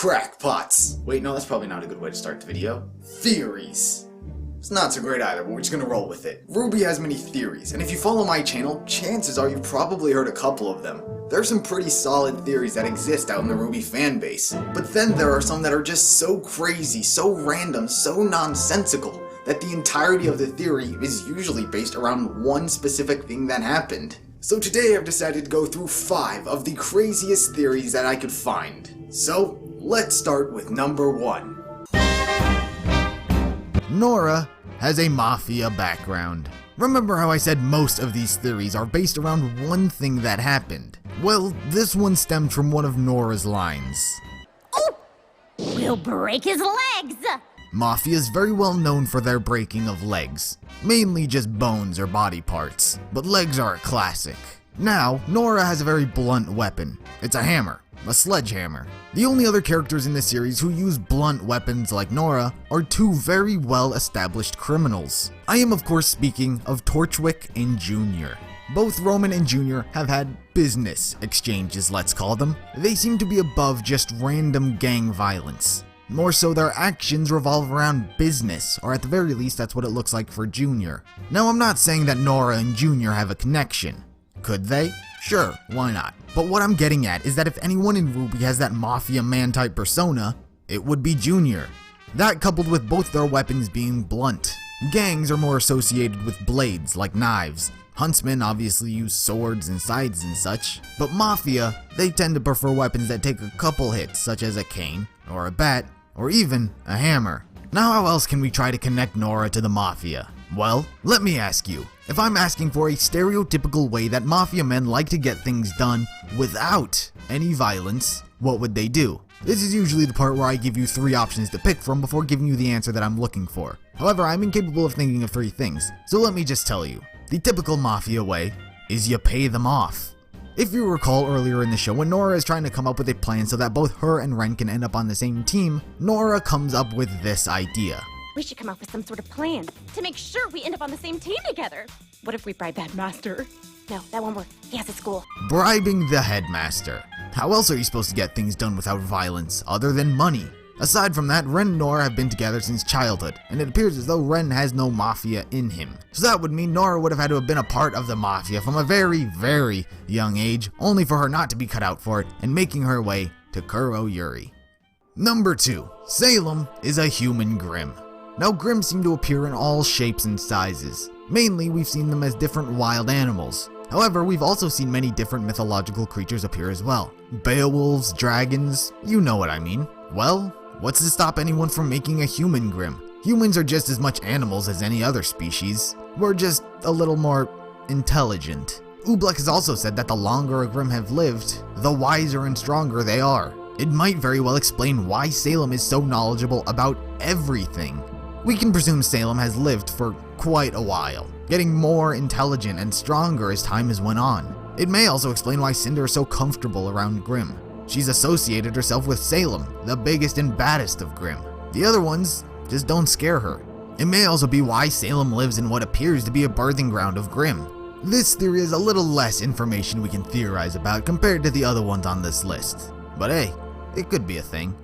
Crackpots! Wait, no, that's probably not a good way to start the video. Theories. It's not so great either, but we're just gonna roll with it. RWBY has many theories, and if you follow my channel, chances are you've probably heard a couple of them. There are some pretty solid theories that exist out in the RWBY fanbase, but then there are some that are just so crazy, so random, so nonsensical, that the entirety of the theory is usually based around one specific thing that happened. So today I've decided to go through 5 of the craziest theories that I could find. So, let's start with number 1. Nora has a Mafia background. Remember how I said most of these theories are based around one thing that happened? Well, this one stemmed from one of Nora's lines. Oh! We'll break his legs! Mafia is very well known for their breaking of legs. Mainly just bones or body parts, but legs are a classic. Now, Nora has a very blunt weapon. It's a hammer. A sledgehammer. The only other characters in this series who use blunt weapons like Nora are 2 very well established criminals. I am of course speaking of Torchwick and Junior. Both Roman and Junior have had business exchanges, let's call them. They seem to be above just random gang violence. More so, their actions revolve around business, or at the very least that's what it looks like for Junior. Now, I'm not saying that Nora and Junior have a connection. Could they? Sure, why not? But what I'm getting at is that if anyone in RWBY has that Mafia man type persona, it would be Junior. That coupled with both their weapons being blunt. Gangs are more associated with blades like knives. Huntsmen obviously use swords and scythes and such, but Mafia, they tend to prefer weapons that take a couple hits, such as a cane, or a bat, or even a hammer. Now how else can we try to connect Nora to the Mafia? Well, let me ask you, if I'm asking for a stereotypical way that Mafia men like to get things done without any violence, what would they do? This is usually the part where I give you 3 options to pick from before giving you the answer that I'm looking for. However, I'm incapable of thinking of 3 things, so let me just tell you. The typical Mafia way is you pay them off. If you recall earlier in the show, when Nora is trying to come up with a plan so that both her and Ren can end up on the same team, Nora comes up with this idea. We should come up with some sort of plan to make sure we end up on the same team together. What if we bribe that master? No, that won't work. He has a school. Bribing the headmaster. How else are you supposed to get things done without violence, other than money? Aside from that, Ren and Nora have been together since childhood, and it appears as though Ren has no Mafia in him. So that would mean Nora would have had to have been a part of the Mafia from a very, very young age, only for her not to be cut out for it, and making her way to Kuro Yuri. Number 2. Salem is a human Grimm. Now, Grimm seem to appear in all shapes and sizes. Mainly, we've seen them as different wild animals. However, we've also seen many different mythological creatures appear as well. Beowulfs, dragons, you know what I mean. Well, what's to stop anyone from making a human Grimm? Humans are just as much animals as any other species. We're just a little more intelligent. Oobleck has also said that the longer a Grimm have lived, the wiser and stronger they are. It might very well explain why Salem is so knowledgeable about everything. We can presume Salem has lived for quite a while, getting more intelligent and stronger as time has went on. It may also explain why Cinder is so comfortable around Grimm. She's associated herself with Salem, the biggest and baddest of Grimm. The other ones just don't scare her. It may also be why Salem lives in what appears to be a birthing ground of Grimm. This theory is a little less information we can theorize about compared to the other ones on this list. But hey, it could be a thing.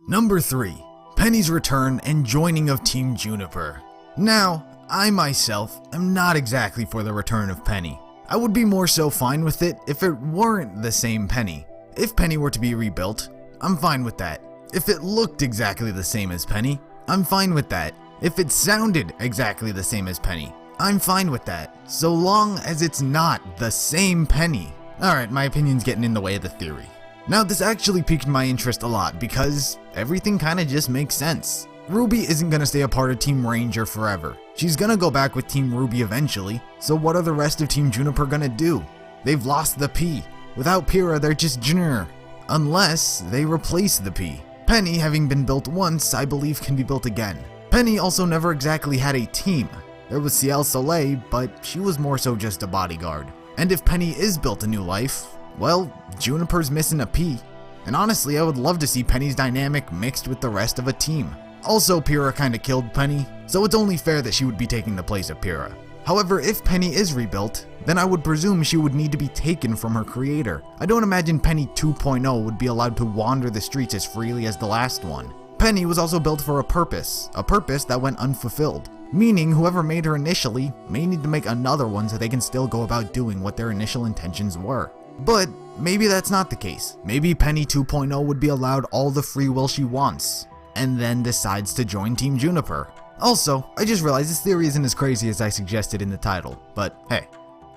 Number 3. Penny's return and joining of Team Juniper. Now, I myself am not exactly for the return of Penny. I would be more so fine with it if it weren't the same Penny. If Penny were to be rebuilt, I'm fine with that. If it looked exactly the same as Penny, I'm fine with that. If it sounded exactly the same as Penny, I'm fine with that. So long as it's not the same Penny. Alright, my opinion's getting in the way of the theory. Now, this actually piqued my interest a lot because everything kinda just makes sense. RWBY isn't gonna stay a part of Team Ranger forever. She's gonna go back with Team RWBY eventually, so what are the rest of Team Juniper gonna do? They've lost the P. Without Pyrrha, they're just Junior. Unless they replace the P. Penny, having been built once, I believe can be built again. Penny also never exactly had a team. There was Ciel Soleil, but she was more so just a bodyguard. And if Penny is built a new life, well, Juniper's missing a P. And honestly, I would love to see Penny's dynamic mixed with the rest of a team. Also, Pyrrha kinda killed Penny, so it's only fair that she would be taking the place of Pyrrha. However, if Penny is rebuilt, then I would presume she would need to be taken from her creator. I don't imagine Penny 2.0 would be allowed to wander the streets as freely as the last one. Penny was also built for a purpose that went unfulfilled, meaning whoever made her initially may need to make another one so they can still go about doing what their initial intentions were. But maybe that's not the case. Maybe Penny 2.0 would be allowed all the free will she wants, and then decides to join Team Juniper. Also, I just realized this theory isn't as crazy as I suggested in the title, but hey,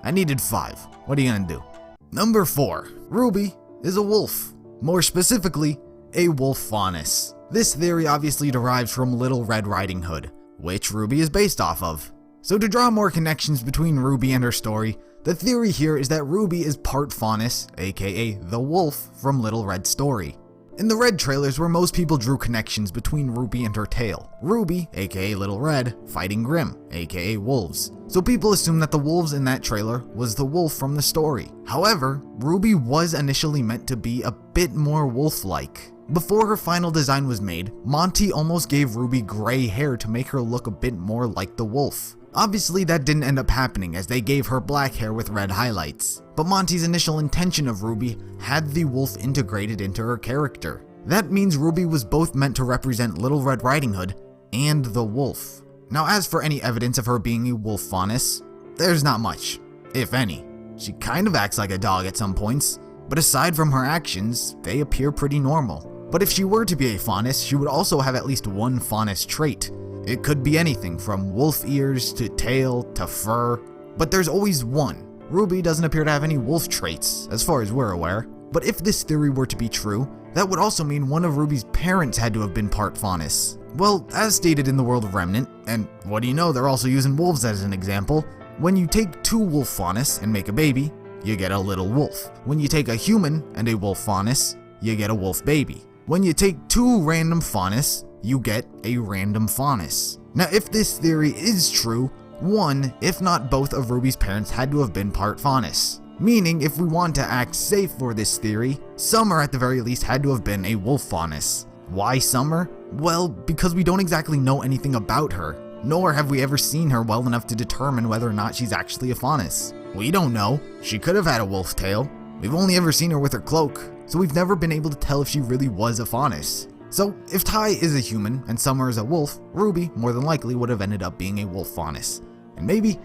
I needed 5. What are you gonna do? Number 4. RWBY is a wolf. More specifically, a wolf faunus. This theory obviously derives from Little Red Riding Hood, which RWBY is based off of. So to draw more connections between RWBY and her story, the theory here is that RWBY is part faunus, aka the wolf from Little Red Story. In the Red trailers where most people drew connections between RWBY and her tale, RWBY, aka Little Red, fighting Grimm, aka wolves. So people assume that the wolves in that trailer was the wolf from the story. However, RWBY was initially meant to be a bit more wolf-like. Before her final design was made, Monty almost gave RWBY gray hair to make her look a bit more like the wolf. Obviously that didn't end up happening as they gave her black hair with red highlights, but Monty's initial intention of RWBY had the wolf integrated into her character. That means RWBY was both meant to represent Little Red Riding Hood and the wolf. Now as for any evidence of her being a wolf faunus, there's not much, if any. She kind of acts like a dog at some points, but aside from her actions, they appear pretty normal. But if she were to be a faunus, she would also have at least one faunus trait. It could be anything from wolf ears to tail to fur, but there's always one. RWBY doesn't appear to have any wolf traits, as far as we're aware. But if this theory were to be true, that would also mean one of RWBY's parents had to have been part faunus. Well, as stated in the world of Remnant, and what do you know, they're also using wolves as an example, when you take 2 wolf faunus and make a baby, you get a little wolf. When you take a human and a wolf faunus, you get a wolf baby. When you take 2 random faunus, you get a random faunus. Now if this theory is true, one, if not both of RWBY's parents had to have been part faunus. Meaning if we want to act safe for this theory, Summer at the very least had to have been a wolf faunus. Why Summer? Well, because we don't exactly know anything about her, nor have we ever seen her well enough to determine whether or not she's actually a faunus. We don't know. She could have had a wolf tail. We've only ever seen her with her cloak, so we've never been able to tell if she really was a faunus. So if Ty is a human and Summer is a wolf, RWBY more than likely would have ended up being a wolf faunus. And maybe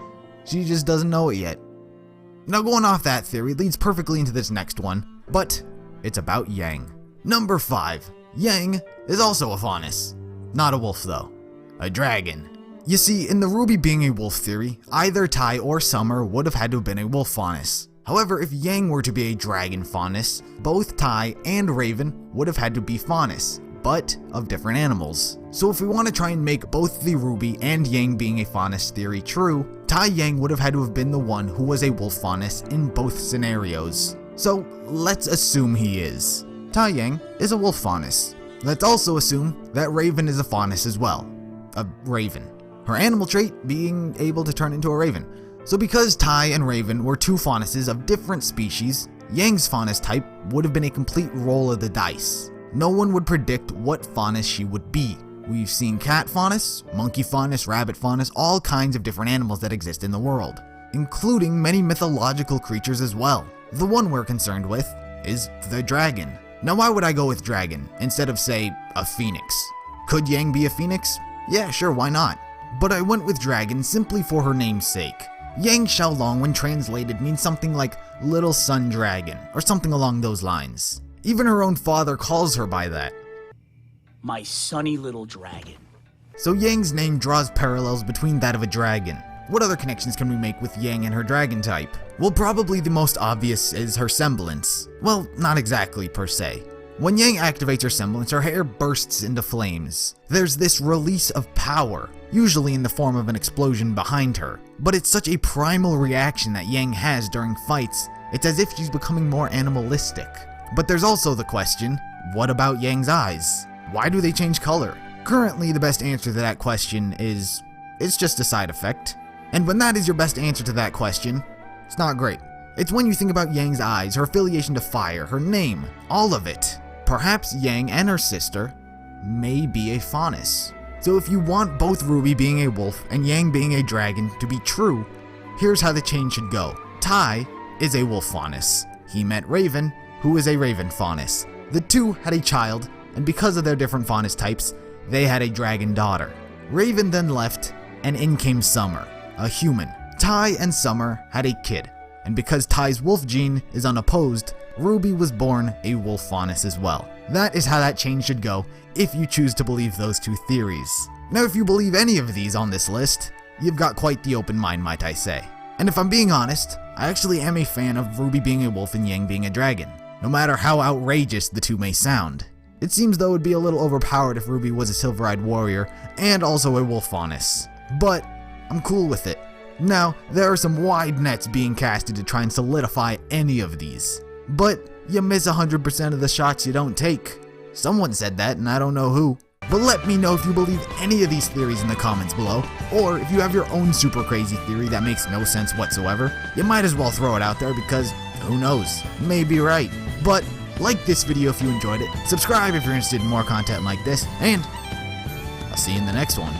she just doesn't know it yet. Now going off that theory leads perfectly into this next one, but it's about Yang. Number 5. Yang is also a faunus. Not a wolf though. A dragon. You see, in the RWBY being a wolf theory, either Ty or Summer would have had to have been a wolf faunus. However, if Yang were to be a dragon faunus, both Ty and Raven would have had to be faunus, but of different animals. So if we want to try and make both the RWBY and Yang being a faunus theory true, Tai Yang would have had to have been the one who was a wolf faunus in both scenarios. So let's assume he is. Tai Yang is a wolf faunus. Let's also assume that Raven is a faunus as well. A raven. Her animal trait being able to turn into a raven. So because Tai and Raven were 2 faunuses of different species, Yang's faunus type would have been a complete roll of the dice. No one would predict what faunus she would be. We've seen cat faunus, monkey faunus, rabbit faunus, all kinds of different animals that exist in the world, including many mythological creatures as well. The one we're concerned with is the dragon. Now why would I go with dragon instead of, say, a phoenix? Could Yang be a phoenix? Yeah, sure, why not? But I went with dragon simply for her name's sake. Yang Xiaolong, when translated, means something like little sun dragon, or something along those lines. Even her own father calls her by that. My sunny little dragon. So Yang's name draws parallels between that of a dragon. What other connections can we make with Yang and her dragon type? Well, probably the most obvious is her semblance. Well, not exactly per se. When Yang activates her semblance, her hair bursts into flames. There's this release of power, usually in the form of an explosion behind her. But it's such a primal reaction that Yang has during fights, it's as if she's becoming more animalistic. But there's also the question, what about Yang's eyes? Why do they change color? Currently, the best answer to that question is, it's just a side effect. And when that is your best answer to that question, it's not great. It's when you think about Yang's eyes, her affiliation to fire, her name, all of it. Perhaps Yang and her sister may be a faunus. So if you want both RWBY being a wolf and Yang being a dragon to be true, here's how the chain should go. Tai is a wolf faunus. He met Raven, who is a raven faunus. The two had a child, and because of their different faunus types, they had a dragon daughter. Raven then left, and in came Summer, a human. Tai and Summer had a kid, and because Tai's wolf gene is unopposed, RWBY was born a wolf faunus as well. That is how that chain should go if you choose to believe those two theories. Now if you believe any of these on this list, you've got quite the open mind, might I say. And if I'm being honest, I actually am a fan of RWBY being a wolf and Yang being a dragon, no matter how outrageous the two may sound. It seems though it would be a little overpowered if RWBY was a silver-eyed warrior and also a wolf faunus, but I'm cool with it. Now, there are some wide nets being casted to try and solidify any of these, but you miss 100% of the shots you don't take. Someone said that and I don't know who. But let me know if you believe any of these theories in the comments below, or if you have your own super crazy theory that makes no sense whatsoever. You might as well throw it out there because, who knows, you may be right. But like this video if you enjoyed it, subscribe if you're interested in more content like this, and I'll see you in the next one.